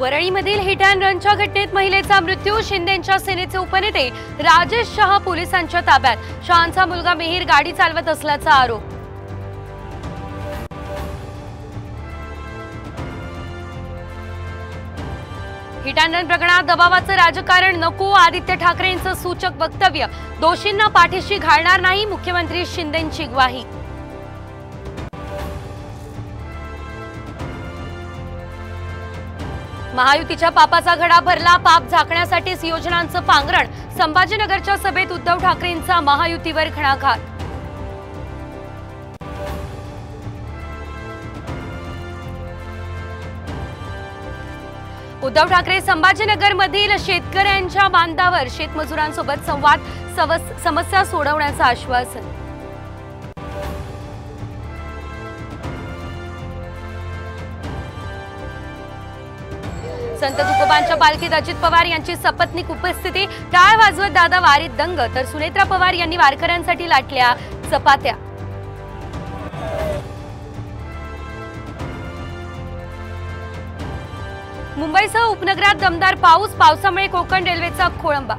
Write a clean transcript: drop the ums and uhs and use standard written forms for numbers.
वरळीमधील hit and रनच्या घटनेत महिलेचा मृत्यू, शिंदेंच्या सेनेचे उपनेते राजेश शहा पोलिसांच्या ताब्यात, शहांचा मुलगा मिहीर गाडी चालवत असल्याचा आरोप। हिट अँड रन प्रकरणात दबावाचं राजकारण नको, आदित्य ठाकरेंचं सूचक वक्तव्य, दोषींना पाठीशी घालणार नाही, मुख्यमंत्री शिंदेंची ग्वाही। महायुतीच्या पापाचा घडा भरला, पाप झाकण्यासाठीच योजनांचं पांघरण, संभाजीनगरच्या सभेत उद्धव ठाकरेंचा महायुतीवर घणाघात। उद्धव ठाकरे संभाजीनगरमधील शेतकऱ्यांच्या बांधावर शेतमजुरांसोबत संवाद, समस्या सोडवण्याचं आश्वासन। संत तुकोबांच्या पालखीत अजित पवार यांची सपत्नीक उपस्थिती, टाळ वाजवत दादा वारीत दंग, तर सुनेत्रा पवार यांनी वारकऱ्यांसाठी लाटल्या चपात्या। मुंबईसह उपनगरात दमदार पाऊस, पावसामुळे कोकण रेल्वेचा खोळंबा।